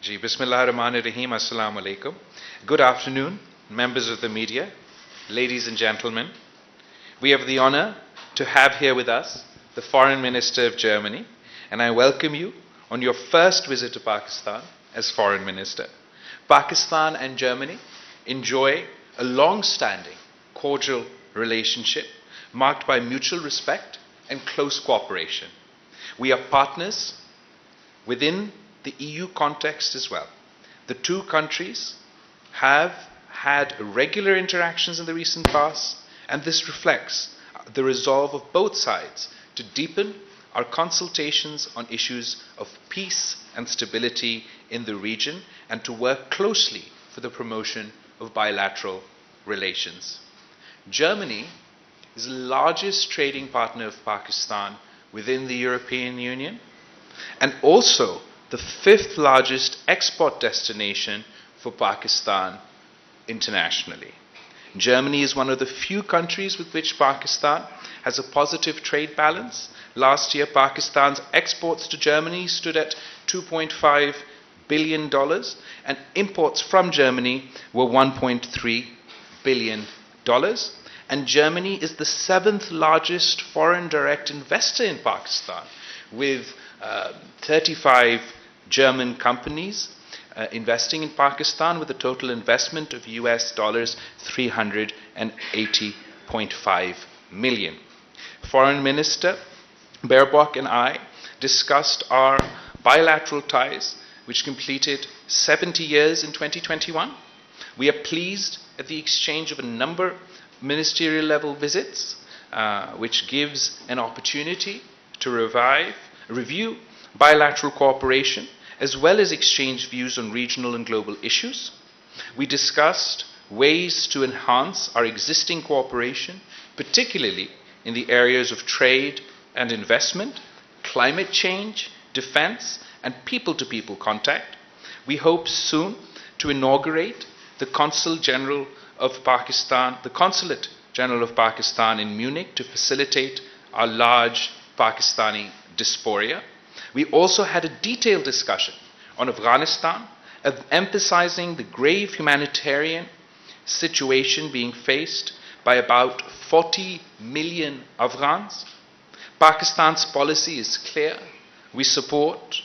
Ji, Bismillah ar-Rahman ar-Rahim, Assalamu alaikum. Good afternoon, members of the media, ladies and gentlemen. We have the honor to have here with us the Foreign Minister of Germany, and I welcome you on your first visit to Pakistan as Foreign Minister. Pakistan and Germany enjoy a long-standing, cordial relationship marked by mutual respect and close cooperation. We are partners within the EU context as well. The two countries have had regular interactions in the recent past, and this reflects the resolve of both sides to deepen our consultations on issues of peace and stability in the region and to work closely for the promotion of bilateral relations. Germany is the largest trading partner of Pakistan within the European Union and also the fifth largest export destination for Pakistan internationally. Germany is one of the few countries with which Pakistan has a positive trade balance. Last year, Pakistan's exports to Germany stood at $2.5 billion, and imports from Germany were $1.3 billion. And Germany is the seventh largest foreign direct investor in Pakistan, with 35 German companies investing in Pakistan with a total investment of US dollars 380.5 million. Foreign Minister Baerbock and I discussed our bilateral ties, which completed 70 years in 2021. We are pleased at the exchange of a number of ministerial level visits, which gives an opportunity to review bilateral cooperation, as well as exchange views on regional and global issues. We discussed ways to enhance our existing cooperation, particularly in the areas of trade and investment, climate change, defense, and people-to-people contact. We hope soon to inaugurate the Consulate General of Pakistan in Munich to facilitate our large Pakistani diaspora. We also had a detailed discussion on Afghanistan, emphasizing the grave humanitarian situation being faced by about 40 million Afghans. Pakistan's policy is clear. We support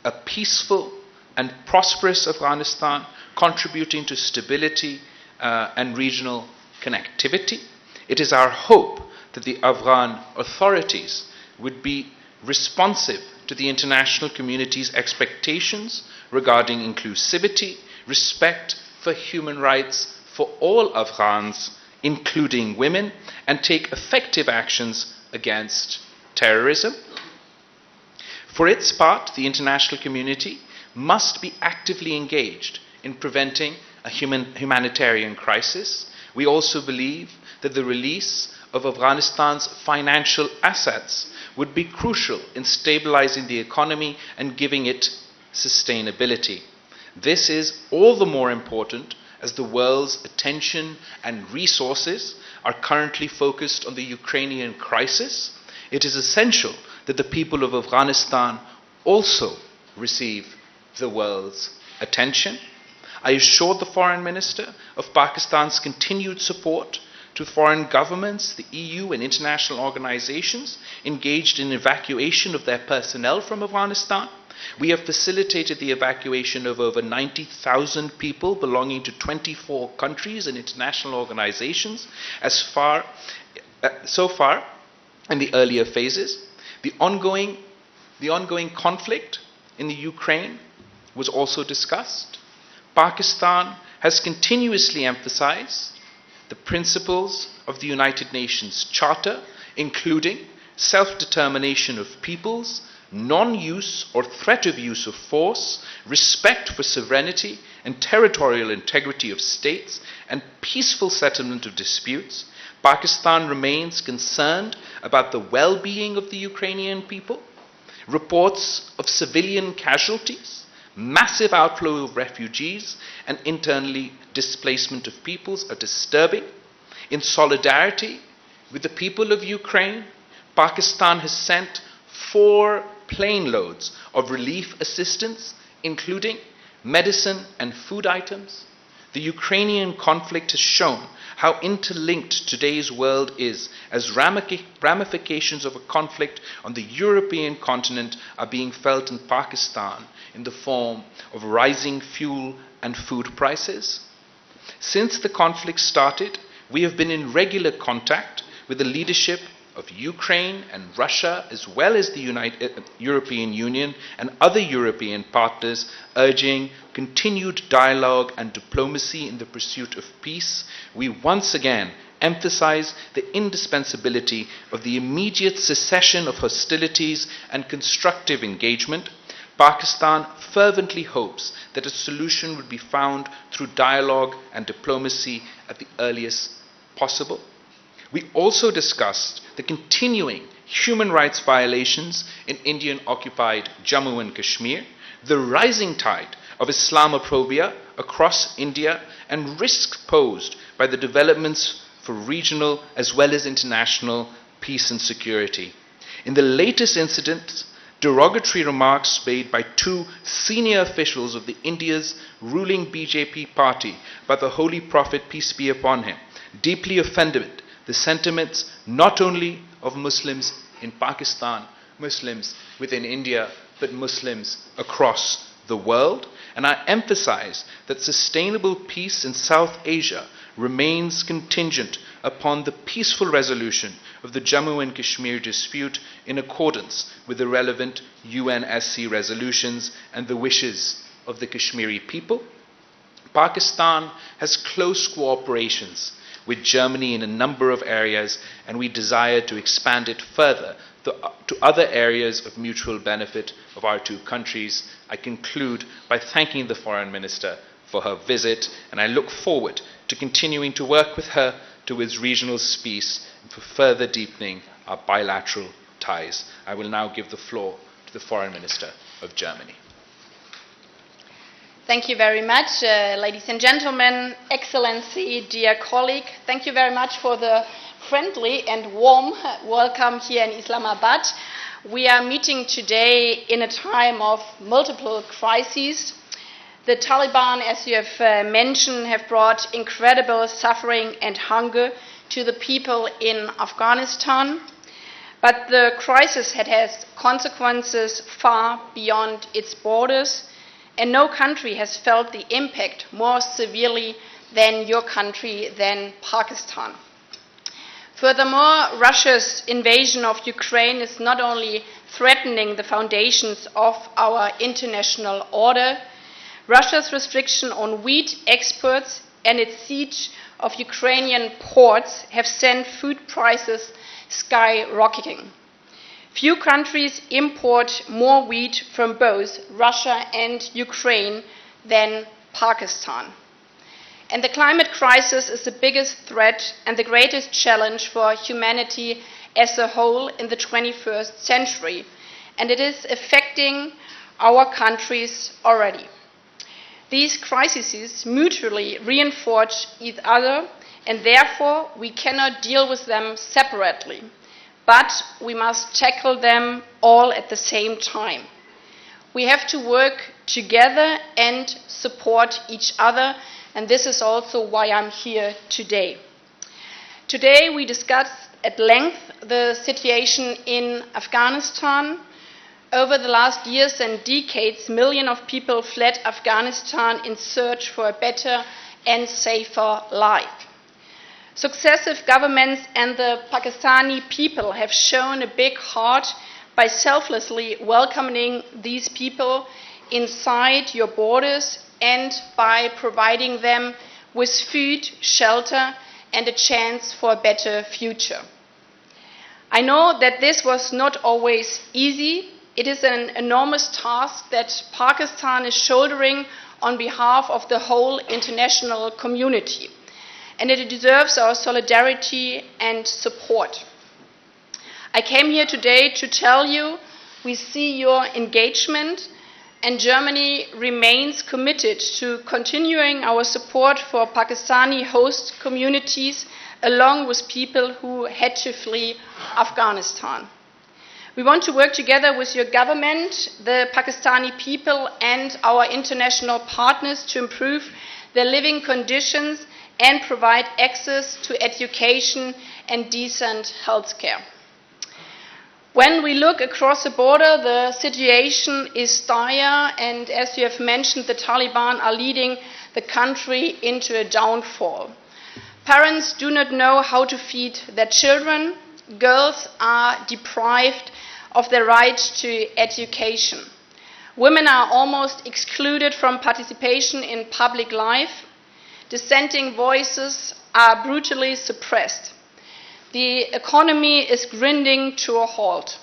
a peaceful and prosperous Afghanistan, contributing to stability and regional connectivity. It is our hope that the Afghan authorities would be responsive to the international community's expectations regarding inclusivity, respect for human rights for all Afghans, including women, and take effective actions against terrorism. For its part, the international community must be actively engaged in preventing a humanitarian crisis. We also believe that the release of Afghanistan's financial assets would be crucial in stabilizing the economy and giving it sustainability. This is all the more important as the world's attention and resources are currently focused on the Ukrainian crisis. It is essential that the people of Afghanistan also receive the world's attention. I assured the Foreign Minister of Pakistan's continued support to foreign governments, the EU, and international organizations engaged in evacuation of their personnel from Afghanistan. We have facilitated the evacuation of over 90,000 people belonging to 24 countries and international organizations so far in the earlier phases. The ongoing conflict in the Ukraine was also discussed. Pakistan has continuously emphasized the principles of the United Nations Charter, including self-determination of peoples, non-use or threat of use of force, respect for sovereignty and territorial integrity of states, and peaceful settlement of disputes. Pakistan remains concerned about the well-being of the Ukrainian people. Reports of civilian casualties, massive outflow of refugees, and internally displacement of peoples are disturbing. In solidarity with the people of Ukraine, Pakistan has sent 4 plane loads of relief assistance, including medicine and food items. The Ukrainian conflict has shown how interlinked today's world is, as ramifications of a conflict on the European continent are being felt in Pakistan in the form of rising fuel and food prices. Since the conflict started, we have been in regular contact with the leadership of Ukraine and Russia, as well as the European Union and other European partners, urging continued dialogue and diplomacy in the pursuit of peace. We once again emphasize the indispensability of the immediate cessation of hostilities and constructive engagement. Pakistan fervently hopes that a solution would be found through dialogue and diplomacy at the earliest possible. We also discussed the continuing human rights violations in Indian-occupied Jammu and Kashmir, the rising tide of Islamophobia across India, and risks posed by the developments for regional as well as international peace and security. In the latest incidents, derogatory remarks made by two senior officials of India's ruling BJP party by the Holy Prophet, peace be upon him, deeply offended the sentiments not only of Muslims in Pakistan, Muslims within India, but Muslims across the world. And I emphasize that sustainable peace in South Asia remains contingent upon the peaceful resolution of the Jammu and Kashmir dispute in accordance with the relevant UNSC resolutions and the wishes of the Kashmiri people. Pakistan has close cooperations with Germany in a number of areas, and we desire to expand it further to other areas of mutual benefit of our two countries. I conclude by thanking the Foreign Minister for her visit, and I look forward to continuing to work with her towards regional peace and for further deepening our bilateral ties. I will now give the floor to the Foreign Minister of Germany. Thank you very much, ladies and gentlemen, Excellency, dear colleague. Thank you very much for the friendly and warm welcome here in Islamabad. We are meeting today in a time of multiple crises. The Taliban, as you have mentioned, have brought incredible suffering and hunger to the people in Afghanistan. But the crisis has consequences far beyond its borders, and no country has felt the impact more severely than your country, than Pakistan. Furthermore, Russia's invasion of Ukraine is not only threatening the foundations of our international order. Russia's restriction on wheat exports and its siege of Ukrainian ports have sent food prices skyrocketing. Few countries import more wheat from both Russia and Ukraine than Pakistan. And the climate crisis is the biggest threat and the greatest challenge for humanity as a whole in the 21st century. And it is affecting our countries already. These crises mutually reinforce each other, and therefore we cannot deal with them separately. But we must tackle them all at the same time. We have to work together and support each other, and this is also why I'm here today. Today we discuss at length the situation in Afghanistan. Over the last years and decades, millions of people fled Afghanistan in search for a better and safer life. Successive governments and the Pakistani people have shown a big heart by selflessly welcoming these people inside your borders and by providing them with food, shelter, and a chance for a better future. I know that this was not always easy. It is an enormous task that Pakistan is shouldering on behalf of the whole international community, and it deserves our solidarity and support. I came here today to tell you we see your engagement, and Germany remains committed to continuing our support for Pakistani host communities along with people who had to flee Afghanistan. We want to work together with your government, the Pakistani people, and our international partners to improve their living conditions and provide access to education and decent health care. When we look across the border, the situation is dire, and as you have mentioned, the Taliban are leading the country into a downfall. Parents do not know how to feed their children. Girls are deprived of their right to education. Women are almost excluded from participation in public life. Dissenting voices are brutally suppressed. The economy is grinding to a halt.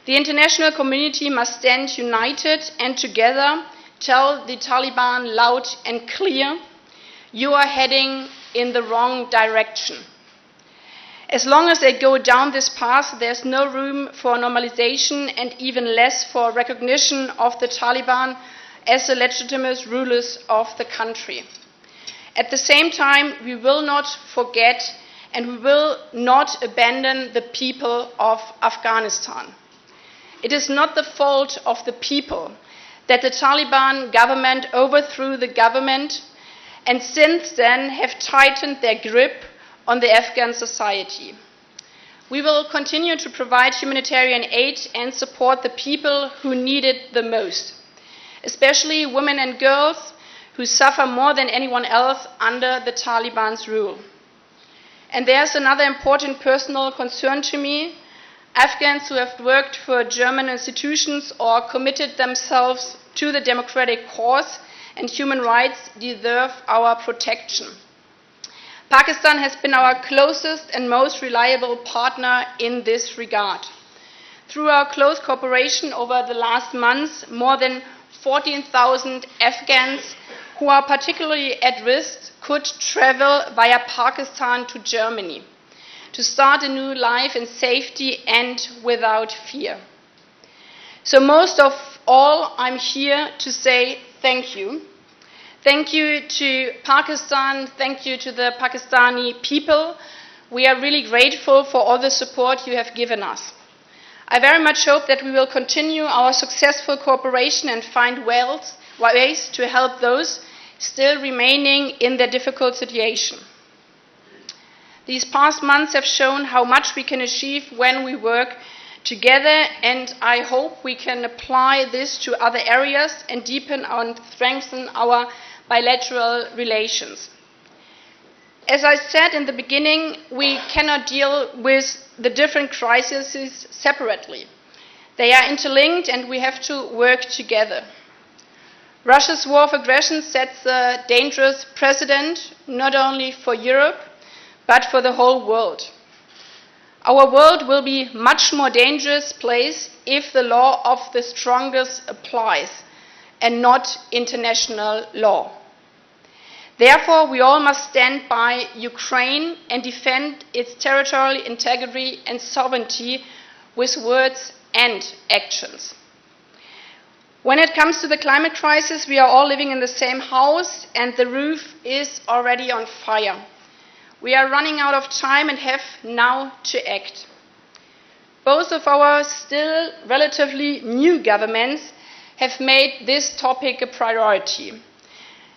The international community must stand united and together tell the Taliban loud and clear, you are heading in the wrong direction. As long as they go down this path, there's no room for normalization and even less for recognition of the Taliban as the legitimate rulers of the country. At the same time, we will not forget and we will not abandon the people of Afghanistan. It is not the fault of the people that the Taliban government overthrew the government and since then have tightened their grip on the Afghan society. We will continue to provide humanitarian aid and support the people who need it the most, especially women and girls who suffer more than anyone else under the Taliban's rule. And there's another important personal concern to me. Afghans who have worked for German institutions or committed themselves to the democratic cause and human rights deserve our protection. Pakistan has been our closest and most reliable partner in this regard. Through our close cooperation over the last months, more than 14,000 Afghans who are particularly at risk could travel via Pakistan to Germany to start a new life in safety and without fear. So most of all, I'm here to say thank you. Thank you to Pakistan, thank you to the Pakistani people. We are really grateful for all the support you have given us. I very much hope that we will continue our successful cooperation and find ways to help those still remaining in their difficult situation. These past months have shown how much we can achieve when we work together, and I hope we can apply this to other areas and deepen and strengthen our bilateral relations. As I said in the beginning, we cannot deal with the different crises separately. They are interlinked and we have to work together. Russia's war of aggression sets a dangerous precedent, not only for Europe, but for the whole world. Our world will be a much more dangerous place if the law of the strongest applies and not international law. Therefore, we all must stand by Ukraine and defend its territorial integrity and sovereignty with words and actions. When it comes to the climate crisis, we are all living in the same house and the roof is already on fire. We are running out of time and have now to act. Both of our still relatively new governments have made this topic a priority.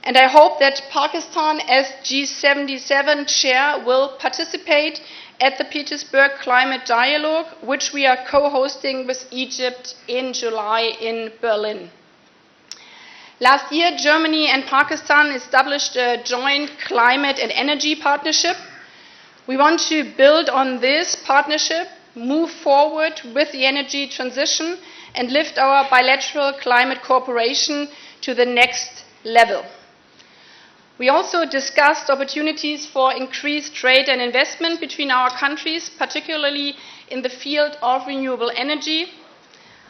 And I hope that Pakistan, as G77 chair, will participate at the Petersburg Climate Dialogue, which we are co-hosting with Egypt in July in Berlin. Last year, Germany and Pakistan established a joint climate and energy partnership. We want to build on this partnership, move forward with the energy transition, and lift our bilateral climate cooperation to the next level. We also discussed opportunities for increased trade and investment between our countries, particularly in the field of renewable energy.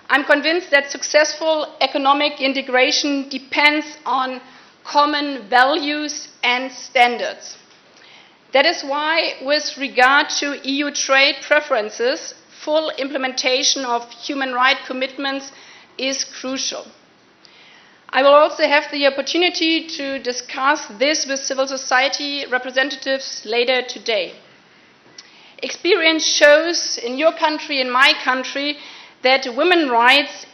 I'm convinced that successful economic integration depends on common values and standards. That is why, with regard to EU trade preferences, full implementation of human rights commitments is crucial. I will also have the opportunity to discuss this with civil society representatives later today. Experience shows in your country, in my country, that women's rights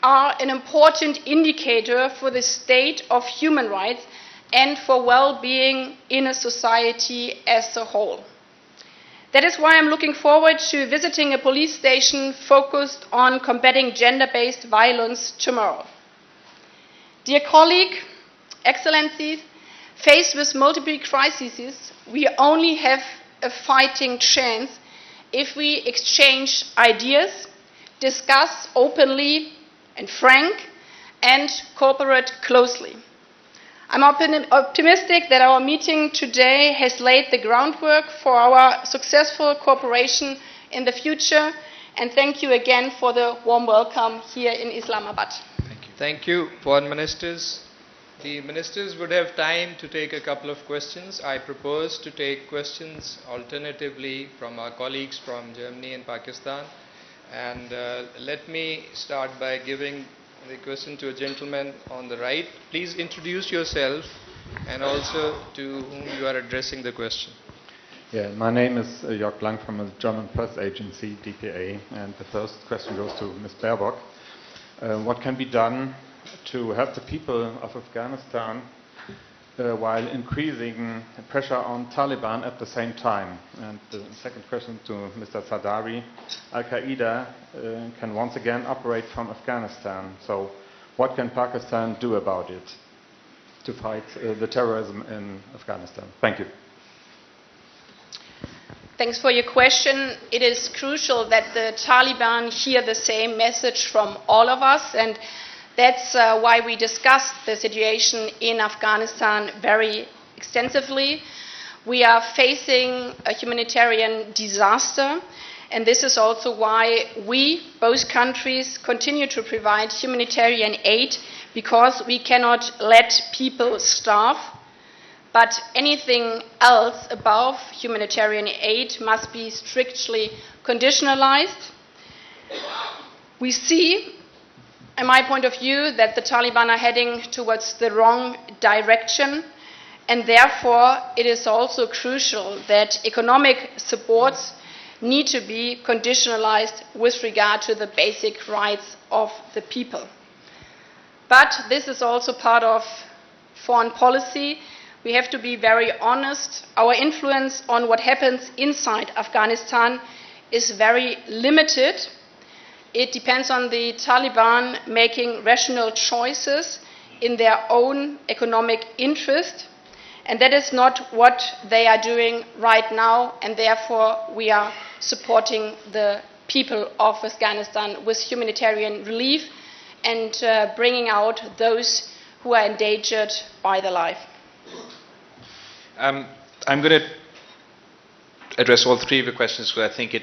are an important indicator for the state of human rights and for well-being in a society as a whole. That is why I'm looking forward to visiting a police station focused on combating gender-based violence tomorrow. Dear colleague, Excellencies, faced with multiple crises, we only have a fighting chance if we exchange ideas, discuss openly and frank, and cooperate closely. I'm optimistic that our meeting today has laid the groundwork for our successful cooperation in the future, and thank you again for the warm welcome here in Islamabad. Thank you. Thank you, foreign ministers. The ministers would have time to take a couple of questions. I propose to take questions alternatively from our colleagues from Germany and Pakistan. And let me start by giving the question to a gentleman on the right. Please introduce yourself and also to whom you are addressing the question. Yeah, my name is Jörg Blank from a German press agency, DPA, and the first question goes to Ms. Baerbock. What can be done to help the people of Afghanistan while increasing pressure on Taliban at the same time? And the second question to Mr. Zardari. Al-Qaeda can once again operate from Afghanistan. So what can Pakistan do about it to fight the terrorism in Afghanistan? Thank you. Thanks for your question. It is crucial that the Taliban hear the same message from all of us, and that's why we discussed the situation in Afghanistan very extensively. We are facing a humanitarian disaster, and this is also why we, both countries, continue to provide humanitarian aid, because we cannot let people starve. But anything else above humanitarian aid must be strictly conditionalized. We see, in my point of view, that the Taliban are heading towards the wrong direction, and therefore it is also crucial that economic supports need to be conditionalized with regard to the basic rights of the people. But this is also part of foreign policy. We have to be very honest. Our influence on what happens inside Afghanistan is very limited. It depends on the Taliban making rational choices in their own economic interest, and that is not what they are doing right now, and therefore we are supporting the people of Afghanistan with humanitarian relief and bringing out those who are endangered by their life. I'm going to address all three of your questions, because I think it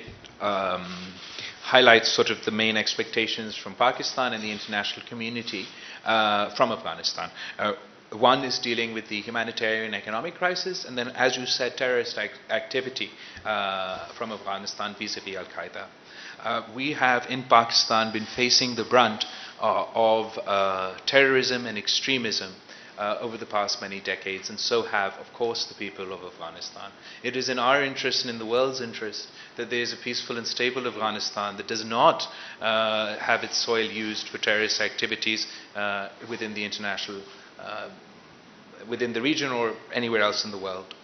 highlights sort of the main expectations from Pakistan and the international community from Afghanistan. One is dealing with the humanitarian economic crisis, and then, as you said, terrorist activity from Afghanistan vis-a-vis Al-Qaeda. We have in Pakistan been facing the brunt of terrorism and extremism over the past many decades, and so have, of course, the people of Afghanistan. It is in our interest and in the world's interest that there is a peaceful and stable Afghanistan that does not have its soil used for terrorist activities within the international, within the region or anywhere else in the world.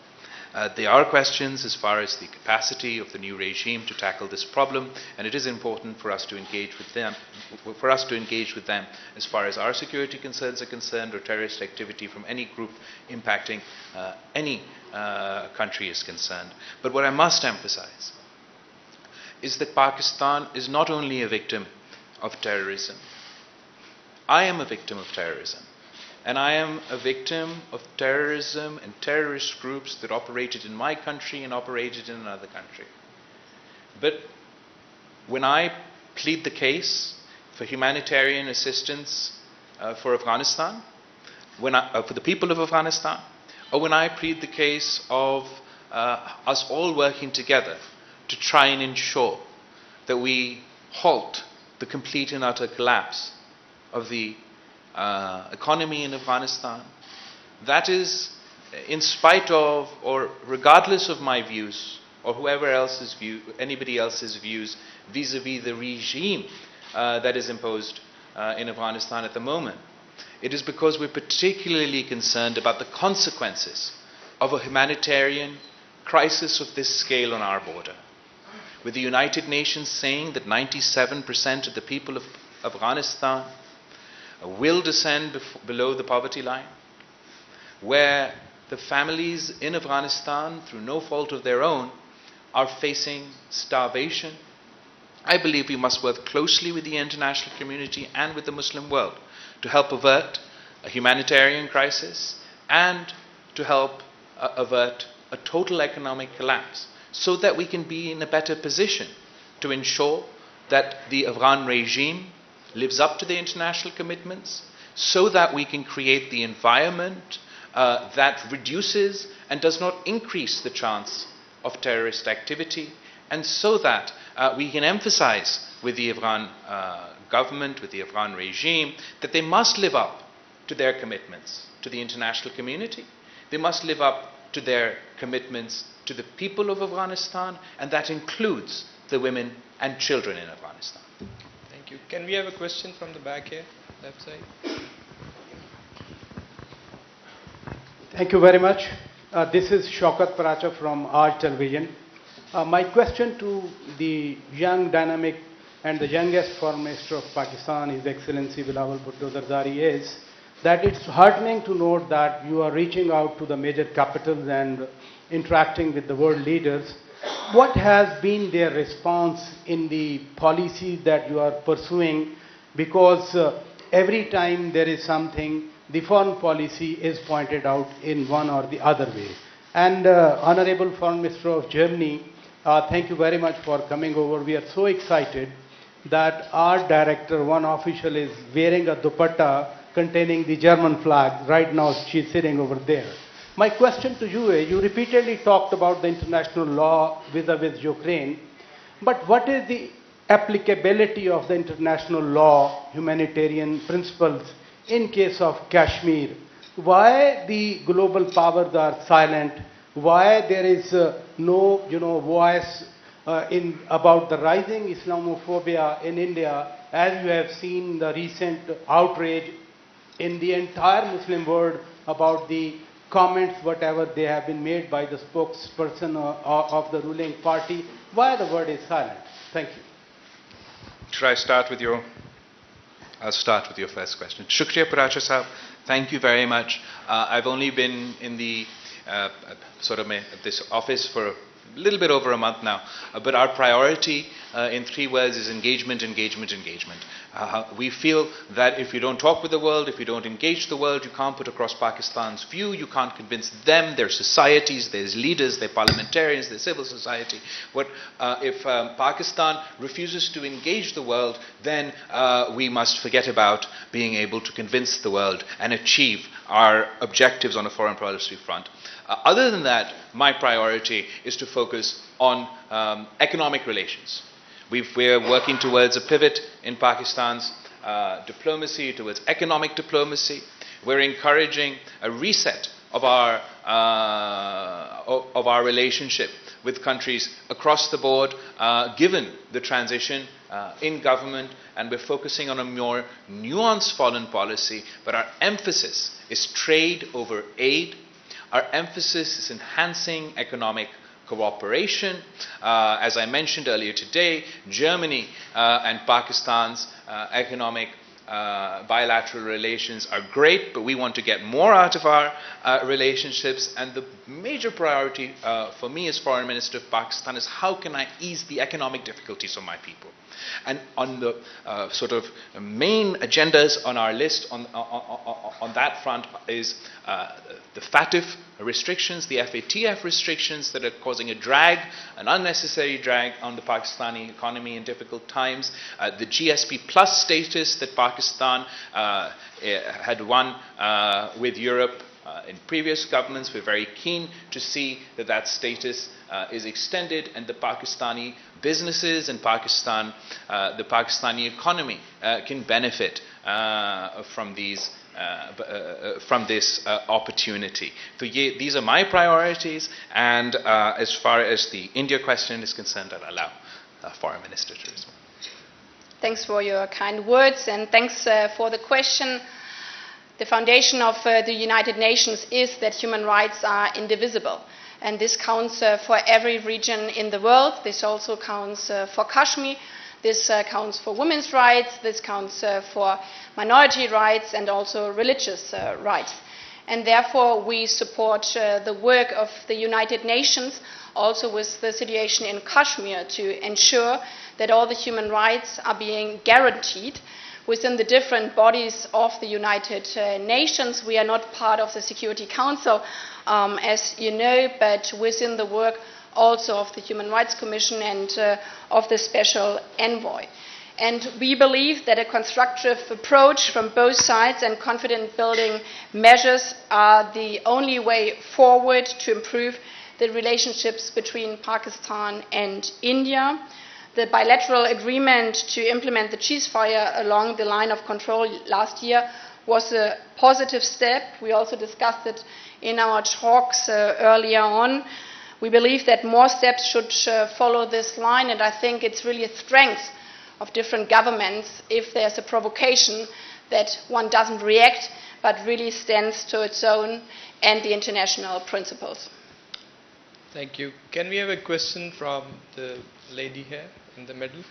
There are questions as far as the capacity of the new regime to tackle this problem, and it is important for us to engage with them, as far as our security concerns are concerned, or terrorist activity from any group impacting any country is concerned. But what I must emphasize is that Pakistan is not only a victim of terrorism. I am a victim of terrorism. And I am a victim of terrorism and terrorist groups that operated in my country and operated in another country. But when I plead the case for humanitarian assistance for Afghanistan, for the people of Afghanistan, or when I plead the case of us all working together to try and ensure that we halt the complete and utter collapse of the economy in Afghanistan, that is in spite of or regardless of my views or whoever else's view, anybody else's views vis-a-vis the regime that is imposed in Afghanistan at the moment. It is because we're particularly concerned about the consequences of a humanitarian crisis of this scale on our border. With the United Nations saying that 97% of the people of Afghanistan will descend below the poverty line, where the families in Afghanistan, through no fault of their own, are facing starvation, I believe we must work closely with the international community and with the Muslim world to help avert a humanitarian crisis and to help avert a total economic collapse, so that we can be in a better position to ensure that the Afghan regime lives up to the international commitments, so that we can create the environment that reduces and does not increase the chance of terrorist activity, and so that we can emphasize with the Afghan government, with the Afghan regime, that they must live up to their commitments to the international community. They must live up to their commitments to the people of Afghanistan, and that includes the women and children in Afghanistan. Thank you. Can we have a question from the back here, left side? Thank you very much. This is Shaukat Paracha from Aaj Television. My question to the young, dynamic, and the youngest Foreign Minister of Pakistan, His Excellency Bilawal Bhutto Zardari, is that it's heartening to note that you are reaching out to the major capitals and interacting with the world leaders. What has been their response in the policies that you are pursuing? Because every time there is something, the foreign policy is pointed out in one or the other way. And Honorable Foreign Minister of Germany, thank you very much for coming over. We are so excited that our director, one official, is wearing a dupatta containing the German flag. Right now she's sitting over there. My question to you is, you repeatedly talked about the international law vis-a-vis Ukraine, but what is the applicability of the international law, humanitarian principles in case of Kashmir? Why the global powers are silent? Why there is no voice about the rising Islamophobia in India, as you have seen the recent outrage in the entire Muslim world about the comments, whatever they have been made by the spokesperson of the ruling party? Why the word is silent? Thank you. Should I start with your... I'll start with your first question. Shukriya Paracha Sahab, thank you very much. I've only been in the this office for a little bit over a month now, but our priority in 3 words is engagement, engagement, engagement. We feel that if you don't talk with the world, if you don't engage the world, you can't put across Pakistan's view, you can't convince them, their societies, their leaders, their parliamentarians, their civil society. If Pakistan refuses to engage the world, then we must forget about being able to convince the world and achieve our objectives on a foreign policy front. Other than that, my priority is to focus on economic relations. We're working towards a pivot in Pakistan's diplomacy, towards economic diplomacy. We're encouraging a reset of our relationship with countries across the board, given the transition in government, and we're focusing on a more nuanced foreign policy, but our emphasis is trade over aid. Our emphasis is enhancing economic cooperation. As I mentioned earlier today, Germany and Pakistan's economic bilateral relations are great, but we want to get more out of our relationships. And the major priority for me as Foreign Minister of Pakistan is how can I ease the economic difficulties of my people. And on the main agendas on our list on that front is the FATF restrictions, the FATF restrictions that are causing a drag, an unnecessary drag on the Pakistani economy in difficult times, the GSP plus status that Pakistan had won with Europe in previous governments. We're very keen to see that that status is extended, and the Pakistani businesses and the Pakistani economy can benefit from these opportunity. So these are my priorities, and as far as the India question is concerned, I'll allow Foreign Minister to respond. Thanks for your kind words, and thanks for the question. The foundation of the United Nations is that human rights are indivisible, and this counts for every region in the world. This also counts for Kashmir. This counts for women's rights, this counts for minority rights, and also religious rights. And therefore, we support the work of the United Nations, also with the situation in Kashmir, to ensure that all the human rights are being guaranteed within the different bodies of the United Nations. We are not part of the Security Council, as you know, but within the work also of the Human Rights Commission and of the Special Envoy. And we believe that a constructive approach from both sides and confidence-building measures are the only way forward to improve the relationships between Pakistan and India. The bilateral agreement to implement the ceasefire along the line of control last year was a positive step. We also discussed it in our talks earlier on. We believe that more steps should follow this line, and I think it's really a strength of different governments if there's a provocation that one doesn't react but really stands to its own and the international principles. Thank you. Can we have a question from the lady here in the middle?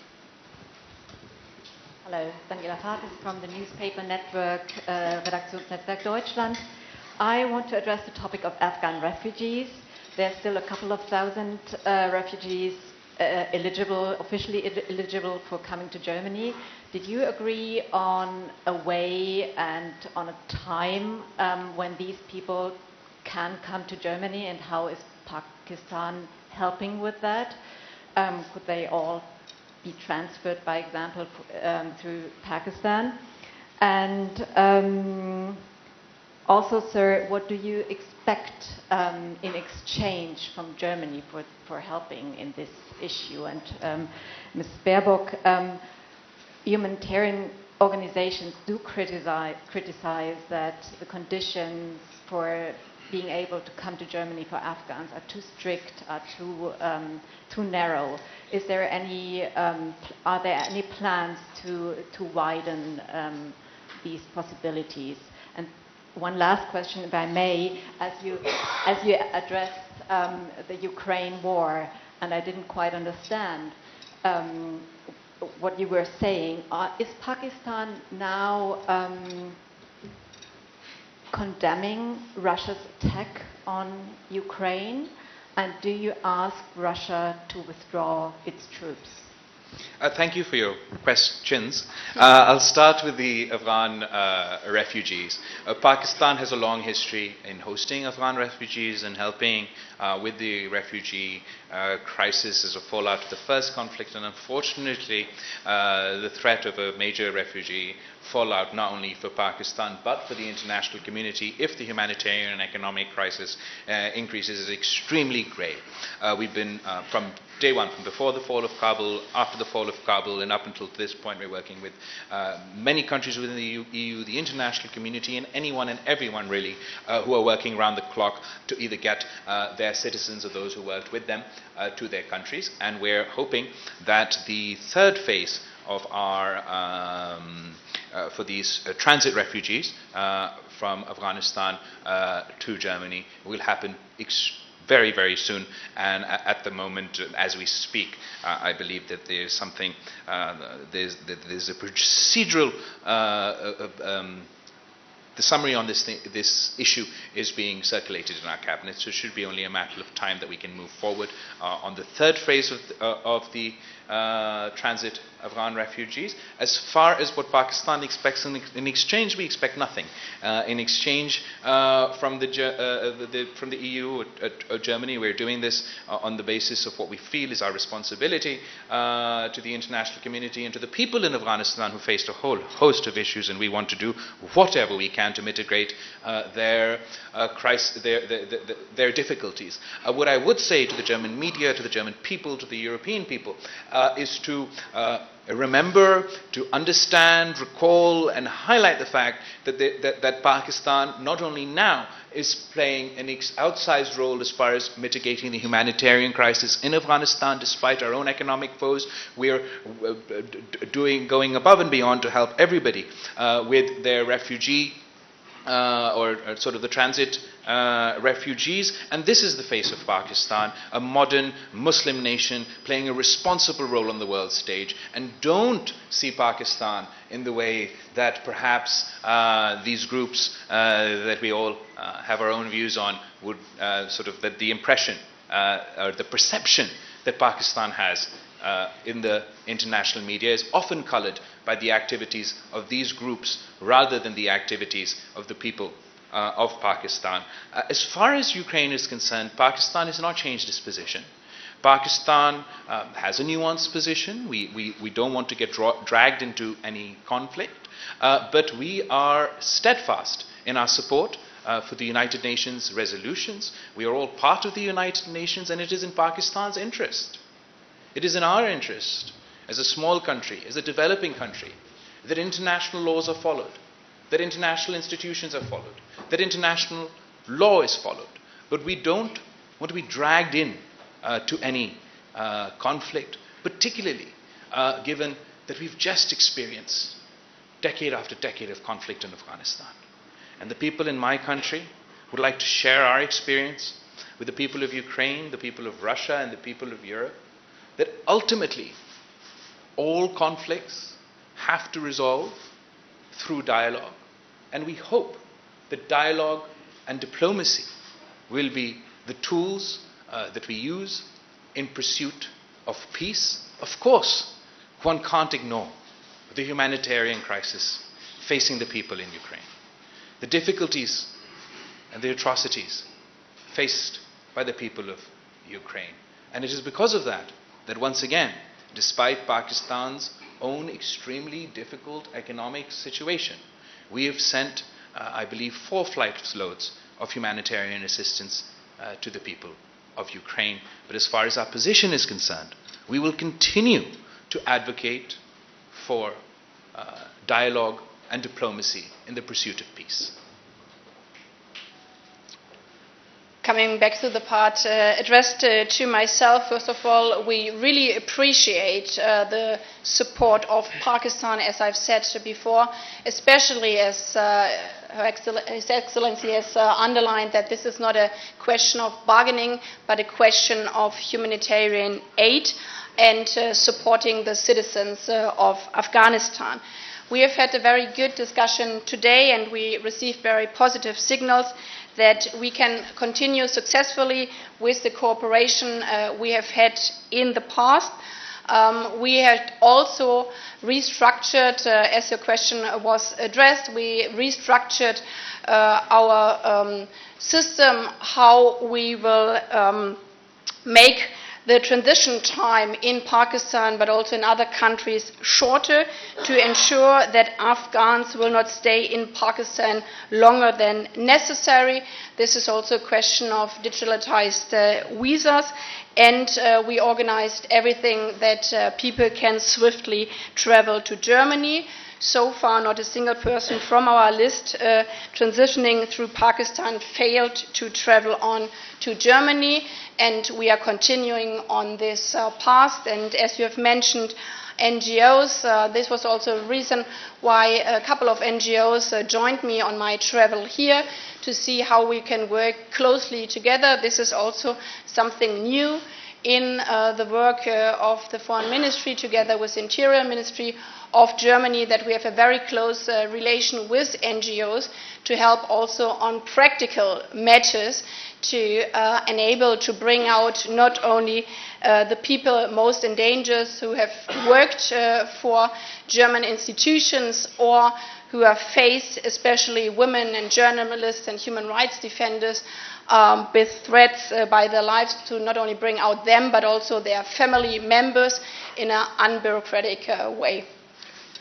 Hello, Daniela Farkas from the newspaper network Redaktionsnetzwerk Deutschland. I want to address the topic of Afghan refugees. There's still a couple of thousand refugees officially eligible for coming to Germany. Did you agree on a way and on a time when these people can come to Germany, and how is Pakistan helping with that? Could they all be transferred, by example, through Pakistan? And also, sir, what do you expect in exchange from Germany for helping in this issue? And Ms. Baerbock, humanitarian organizations do criticize that the conditions for being able to come to Germany for Afghans are too strict, are too narrow. Is there are there any plans to widen these possibilities? And one last question, if I may, as you addressed the Ukraine war, and I didn't quite understand what you were saying. Is Pakistan now condemning Russia's attack on Ukraine? And do you ask Russia to withdraw its troops? Thank you for your questions. I'll start with the Afghan refugees. Pakistan has a long history in hosting Afghan refugees and helping with the refugee crisis as a fallout of the first conflict. And unfortunately, the threat of a major refugee fallout not only for Pakistan but for the international community if the humanitarian and economic crisis increases is extremely grave. We've been from day one, from before the fall of Kabul, after the fall of Kabul, and up until this point, we're working with many countries within the EU, the international community, and anyone and everyone really who are working around the clock to either get their citizens or those who worked with them to their countries. And we're hoping that the third phase of our for these transit refugees from Afghanistan to Germany will happen very, very soon. And at the moment, as we speak, I believe that there's something, there's a procedural, the summary on this issue is being circulated in our cabinet, so it should be only a matter of time that we can move forward on the third phase of the transit Afghan refugees. As far as what Pakistan expects in exchange, we expect nothing. In exchange from the EU or Germany, we're doing this on the basis of what we feel is our responsibility to the international community and to the people in Afghanistan who faced a whole host of issues, and we want to do whatever we can to mitigate their difficulties. What I would say to the German media, to the German people, to the European people, is to remember, to understand, recall, and highlight the fact that Pakistan not only now is playing an outsized role as far as mitigating the humanitarian crisis in Afghanistan, despite our own economic foes. We are going above and beyond to help everybody with their refugee or sort of the transit refugees. And this is the face of Pakistan, a modern Muslim nation playing a responsible role on the world stage. And don't see Pakistan in the way that perhaps these groups that we all have our own views on would sort of, that the impression or the perception that Pakistan has in the international media is often colored by the activities of these groups rather than the activities of the people of Pakistan. As far as Ukraine is concerned, Pakistan has not changed its position. Pakistan has a nuanced position. We don't want to get dragged into any conflict, but we are steadfast in our support for the United Nations resolutions. We are all part of the United Nations, and it is in Pakistan's interest. It is in our interest, as a small country, as a developing country, that international laws are followed, that international institutions are followed, that international law is followed. But we don't want to be dragged in to any conflict, particularly given that we've just experienced decade after decade of conflict in Afghanistan. And the people in my country would like to share our experience with the people of Ukraine, the people of Russia, and the people of Europe, that ultimately all conflicts have to resolve through dialogue. And we hope that dialogue and diplomacy will be the tools that we use in pursuit of peace. Of course, one can't ignore the humanitarian crisis facing the people in Ukraine, the difficulties and the atrocities faced by the people of Ukraine. And it is because of that that once again, despite Pakistan's own extremely difficult economic situation, we have sent, I believe, 4 flight loads of humanitarian assistance to the people of Ukraine. But as far as our position is concerned, we will continue to advocate for dialogue and diplomacy in the pursuit of peace. Coming back to the part addressed to myself, first of all, we really appreciate the support of Pakistan, as I've said before, especially as His Excellency has underlined that this is not a question of bargaining, but a question of humanitarian aid and supporting the citizens of Afghanistan. We have had a very good discussion today, and we received very positive signals that we can continue successfully with the cooperation we have had in the past. We had also restructured, as your question was addressed, we restructured our system, how we will make the transition time in Pakistan, but also in other countries, shorter, to ensure that Afghans will not stay in Pakistan longer than necessary. This is also a question of digitalized visas, and we organized everything that people can swiftly travel to Germany. So far, not a single person from our list transitioning through Pakistan failed to travel on to Germany, and we are continuing on this path. And as you have mentioned, NGOs, this was also a reason why a couple of NGOs joined me on my travel here to see how we can work closely together. This is also something new in the work of the Foreign Ministry together with the Interior Ministry of Germany, that we have a very close relation with NGOs to help also on practical matters to enable to bring out not only the people most in danger who have worked for German institutions or who have faced, especially women and journalists and human rights defenders, with threats by their lives, to not only bring out them but also their family members in an unbureaucratic way.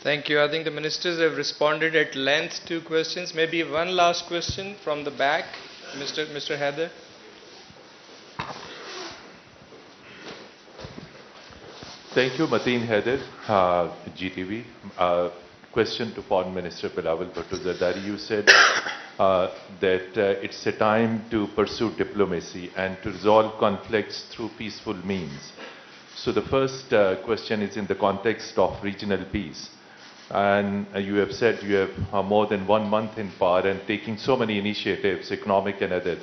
Thank you. I think the ministers have responded at length to questions. Maybe one last question from the back, Mr. Heather. Thank you, Mateen Haider, GTV. Question to Foreign Minister Bilawal Bhutto Zardari. You said that it's a time to pursue diplomacy and to resolve conflicts through peaceful means. So the first question is in the context of regional peace. And you have said you have more than 1 month in power and taking so many initiatives, economic and other.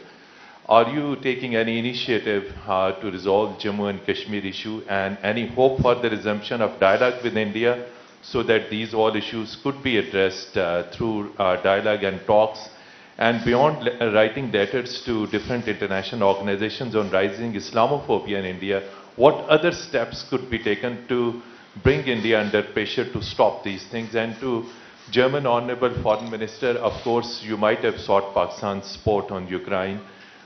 Are you taking any initiative to resolve Jammu and Kashmir issue, and any hope for the resumption of dialogue with India so that these all issues could be addressed through dialogue and talks? And beyond writing letters to different international organizations on rising Islamophobia in India, what other steps could be taken to bring India under pressure to stop these things? And to German Honorable Foreign Minister, of course, you might have sought Pakistan's support on Ukraine.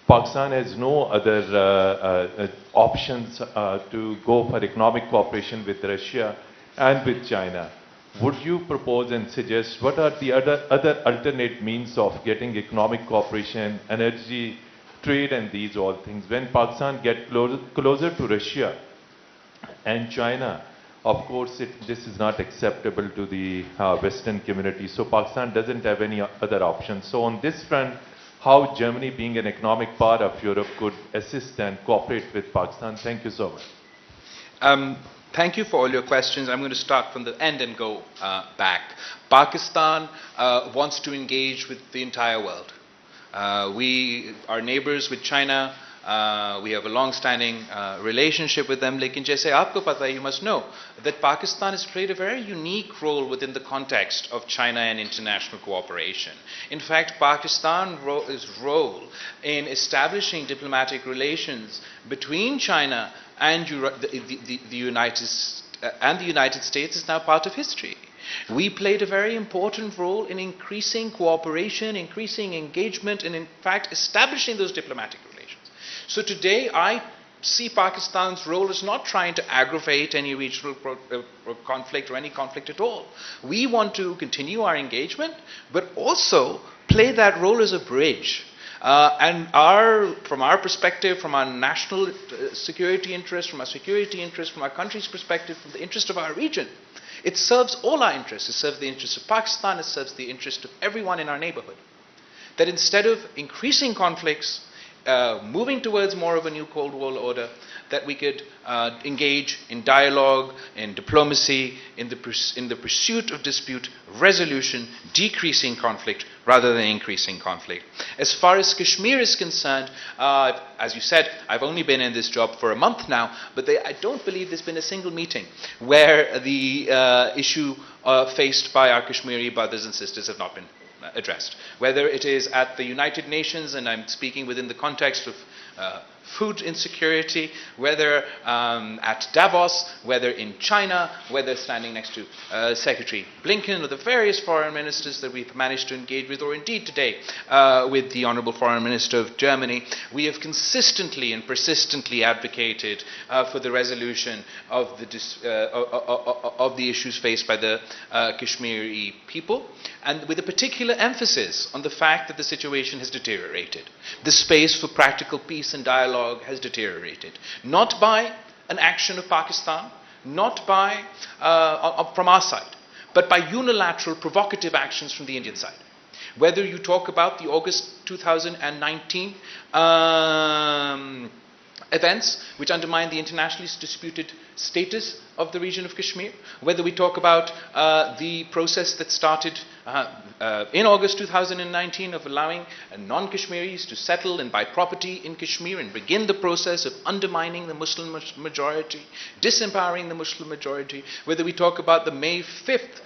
Pakistan has no other options to go for economic cooperation with Russia and with China. Would you propose and suggest what are the other alternate means of getting economic cooperation, energy, trade and these all things? When Pakistan gets closer to Russia and China, of course this is not acceptable to the Western community. So Pakistan doesn't have any other options. So on this front, how Germany, being an economic part of Europe, could assist and cooperate with Pakistan? Thank you so much. Thank you for all your questions. I'm going to start from the end and go back. Pakistan wants to engage with the entire world. We are neighbors with China. We have a long-standing relationship with them. Lekin jaise aapko pata hai, you must know that Pakistan has played a very unique role within the context of China and international cooperation. In fact, Pakistan's role in establishing diplomatic relations between China and the United States is now part of history. We played a very important role in increasing cooperation, increasing engagement, and in fact establishing those diplomatic relations. So today I see Pakistan's role as not trying to aggravate any regional conflict or any conflict at all. We want to continue our engagement, but also play that role as a bridge. And from our perspective, from our national security interest, from our security interest, from our country's perspective, from the interest of our region, it serves all our interests. It serves the interests of Pakistan, it serves the interest of everyone in our neighborhood. That instead of increasing conflicts, moving towards more of a new Cold War order, that we could engage in dialogue, in diplomacy, in the pursuit of dispute resolution, decreasing conflict rather than increasing conflict. As far as Kashmir is concerned, as you said, I've only been in this job for a month now, but I don't believe there's been a single meeting where the issue faced by our Kashmiri brothers and sisters have not been addressed. Whether it is at the United Nations, and I'm speaking within the context of food insecurity, whether at Davos, whether in China, whether standing next to Secretary Blinken or the various foreign ministers that we've managed to engage with, or indeed today with the Honorable Foreign Minister of Germany, we have consistently and persistently advocated for the resolution of the issues faced by the Kashmiri people, and with a particular emphasis on the fact that the situation has deteriorated. The space for practical peace and dialogue has deteriorated. Not by an action of Pakistan, not by from our side, but by unilateral provocative actions from the Indian side. Whether you talk about the August 2019 events which undermine the internationally disputed status of the region of Kashmir, whether we talk about the process that started in August 2019 of allowing non-Kashmiris to settle and buy property in Kashmir and begin the process of undermining the Muslim majority, disempowering the Muslim majority, whether we talk about the May 5th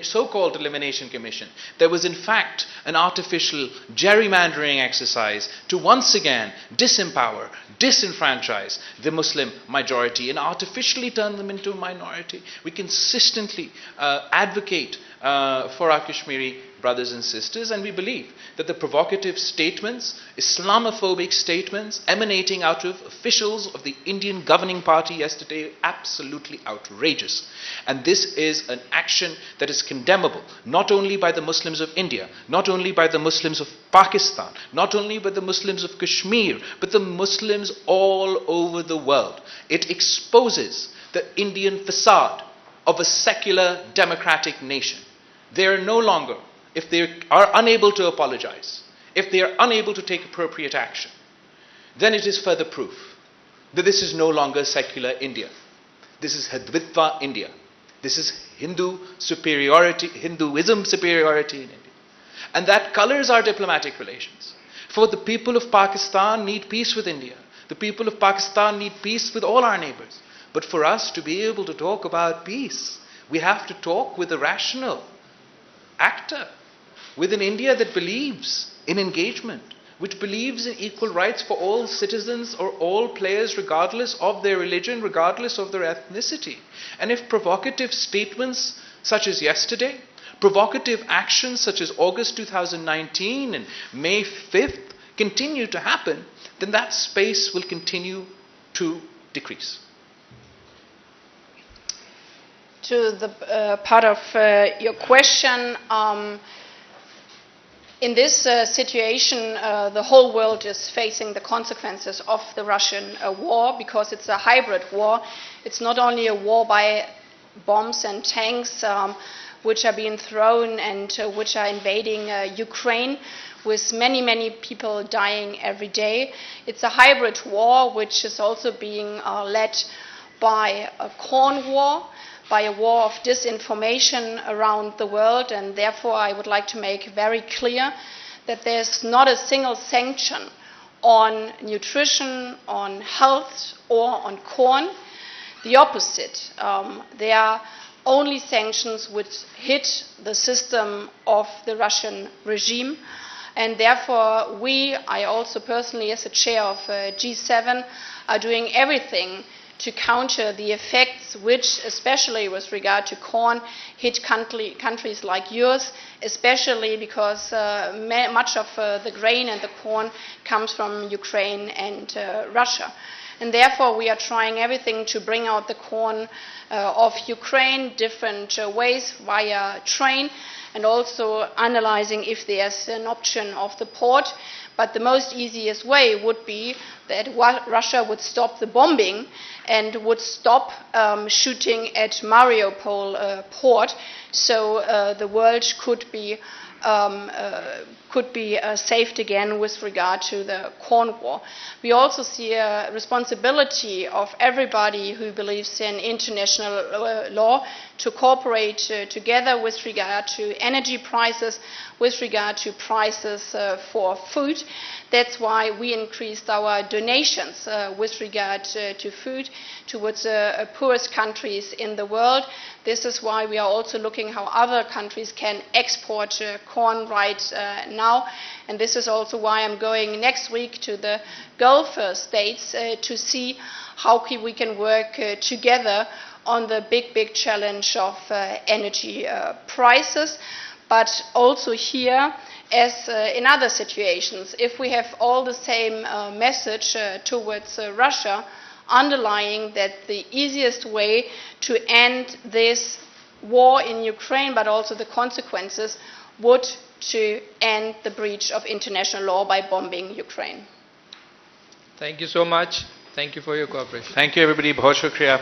so-called Elimination Commission, there was in fact an artificial gerrymandering exercise to once again disempower, disenfranchise the Muslim majority and artificially turn them into a minority. We consistently advocate for our Kashmiri brothers and sisters, and we believe that the provocative statements, Islamophobic statements emanating out of officials of the Indian governing party yesterday are absolutely outrageous. And this is an action that is condemnable, not only by the Muslims of India, not only by the Muslims of Pakistan, not only by the Muslims of Kashmir, but the Muslims all over the world. It exposes the Indian facade of a secular democratic nation. They are no longer, if they are unable to apologize, if they are unable to take appropriate action, then it is further proof that this is no longer secular India. This is Hindutva India. This is Hinduism superiority in India. And that colors our diplomatic relations. For the people of Pakistan need peace with India. The people of Pakistan need peace with all our neighbors. But for us to be able to talk about peace, we have to talk with a rational actor, with an India that believes in engagement, which believes in equal rights for all citizens or all players regardless of their religion, regardless of their ethnicity. And if provocative statements such as yesterday, provocative actions such as August 2019 and May 5th continue to happen, then that space will continue to decrease. To the part of your question, in this situation, the whole world is facing the consequences of the Russian war, because it's a hybrid war. It's not only a war by bombs and tanks which are being thrown and which are invading Ukraine, with many, many people dying every day. It's a hybrid war which is also being led by a corn war, by a war of disinformation around the world, and therefore I would like to make very clear that there's not a single sanction on nutrition, on health, or on corn. The opposite. There are only sanctions which hit the system of the Russian regime, and therefore I also personally, as a chair of G7, are doing everything to counter the effects which, especially with regard to corn, hit countries like yours, especially because much of the grain and the corn comes from Ukraine and Russia. And therefore we are trying everything to bring out the corn of Ukraine, different ways via train, and also analyzing if there's an option of the port. But the most easiest way would be that Russia would stop the bombing and would stop shooting at Mariupol port, so the world could be saved again with regard to the corn war. We also see a responsibility of everybody who believes in international law to cooperate together with regard to energy prices, with regard to prices for food. That's why we increased our donations with regard to food towards the poorest countries in the world. This is why we are also looking how other countries can export corn right now. And this is also why I'm going next week to the Gulf states to see how we can work together on the big challenge of energy prices. But also here, as in other situations, if we have all the same message towards Russia, underlying that the easiest way to end this war in Ukraine, but also the consequences, would to end the breach of international law by bombing Ukraine. Thank you so much. Thank you for your cooperation. Thank you, everybody. Bahut shukriya.